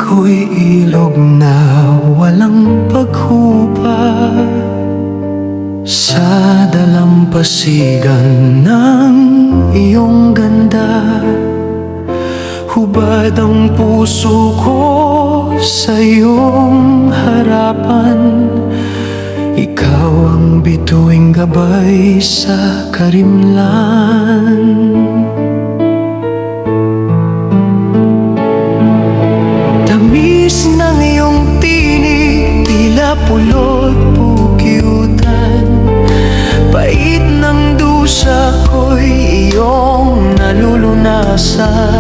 ako'y ilog na walang paghupa sa dalampasigan ng iyong ganda. Hubad ang puso ko sa iyong harapan. Ikaw ang bituing gabay sa karimlan. Tamis ng iyong tinig, tila pulot pukyutan. Pait ng dusa ko'y iyong nalulunasan.